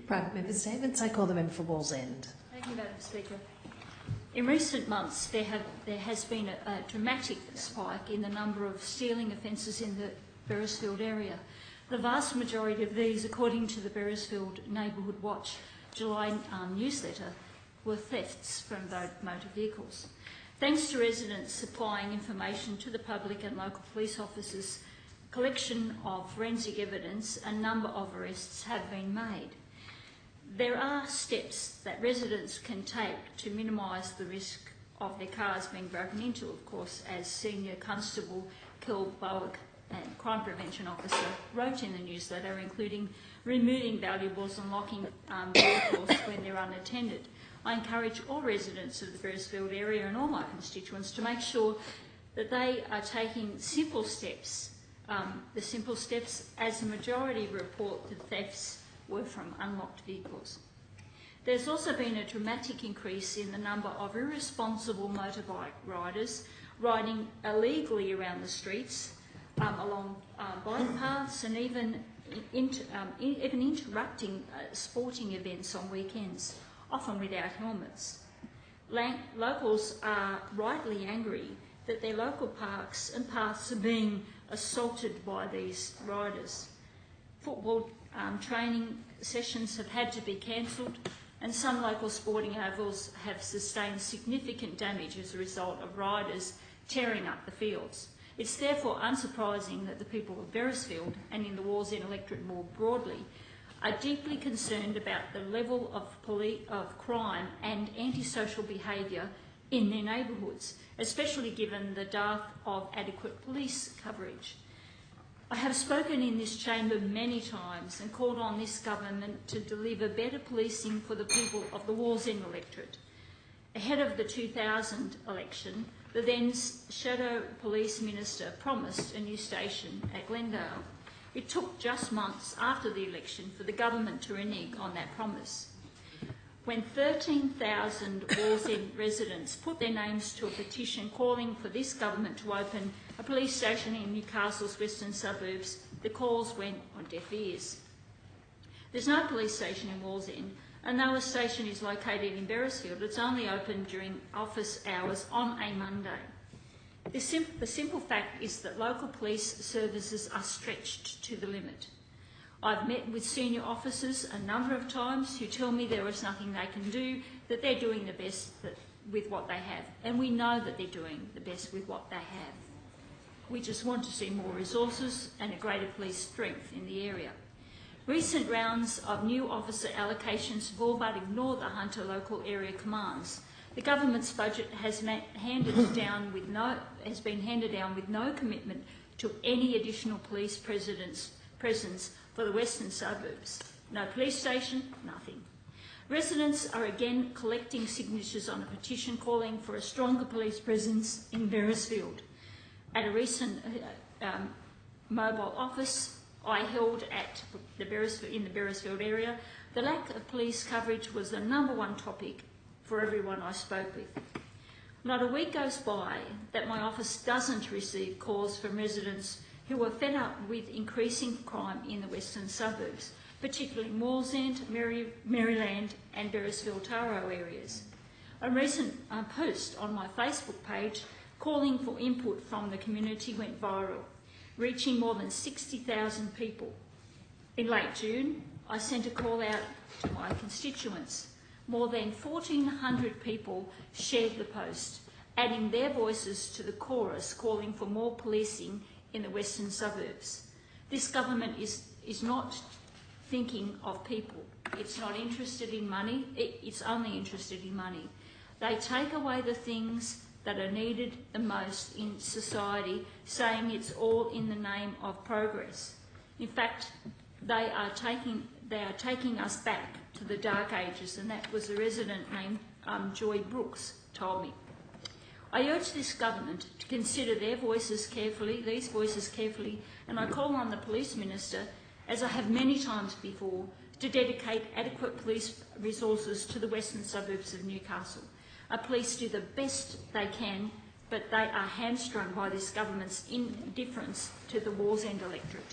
Private member statements. I call the member for Wallsend. Thank you, Madam Speaker. In recent months, there has been a dramatic spike in the number of stealing offences in the Beresfield area. The vast majority of these, according to the Beresfield Neighbourhood Watch July newsletter, were thefts from motor vehicles. Thanks to residents supplying information to the public and local police officers, collection of forensic evidence, a number of arrests have been made. There are steps that residents can take to minimise the risk of their cars being broken into, of course, as Senior Constable Kel Bowick and Crime Prevention Officer wrote in the newsletter, including removing valuables and locking vehicles when they're unattended. I encourage all residents of the Beresfield area and all my constituents to make sure that they are taking simple steps, as the majority report that thefts were from unlocked vehicles. There's also been a dramatic increase in the number of irresponsible motorbike riders riding illegally around the streets, along bike paths, and even interrupting sporting events on weekends, often without helmets. Locals are rightly angry that their local parks and paths are being assaulted by these riders. Football training sessions have had to be cancelled, and some local sporting ovals have sustained significant damage as a result of riders tearing up the fields. It's therefore unsurprising that the people of Beresfield and in the Wallsend Electorate more broadly are deeply concerned about the level of crime and antisocial behaviour in their neighbourhoods, especially given the dearth of adequate police coverage. I have spoken in this chamber many times and called on this government to deliver better policing for the people of the Wallsend Electorate. Ahead of the 2000 election, the then Shadow Police Minister promised a new station at Glendale. It took just months after the election for the government to renege on that promise. When 13,000 Wallsend residents put their names to a petition calling for this government to open a police station in Newcastle's western suburbs, the calls went on deaf ears. There's no police station in Wallsend, and though a station is located in Beresfield, it's only open during office hours on a Monday. The simple fact is that local police services are stretched to the limit. I've met with senior officers a number of times who tell me there is nothing they can do, that they're doing the best with what they have. And we know that they're doing the best with what they have. We just want to see more resources and a greater police strength in the area. Recent rounds of new officer allocations have all but ignored the Hunter local area commands. The government's budget has been handed down with no commitment to any additional police presence for the western suburbs. No police station, nothing. Residents are again collecting signatures on a petition calling for a stronger police presence in Beresfield. At a recent mobile office I held in the Beresfield area, the lack of police coverage was the #1 topic for everyone I spoke with. Not a week goes by that my office doesn't receive calls from residents who are fed up with increasing crime in the western suburbs, particularly Wallsend, Maryland and Beresfield Taro areas. A recent post on my Facebook page calling for input from the community went viral, reaching more than 60,000 people. In late June, I sent a call out to my constituents. More than 1,400 people shared the post, adding their voices to the chorus calling for more policing in the western suburbs. This government is not thinking of people. It's not interested in money. It's only interested in money. They take away the things that are needed the most in society, saying it's all in the name of progress. In fact, they are taking us back to the dark ages, and that was a resident named Joy Brooks told me. I urge this government to consider these voices carefully, and I call on the Police Minister, as I have many times before, to dedicate adequate police resources to the western suburbs of Newcastle. Our police do the best they can, but they are hamstrung by this government's indifference to the Wallsend Electorate.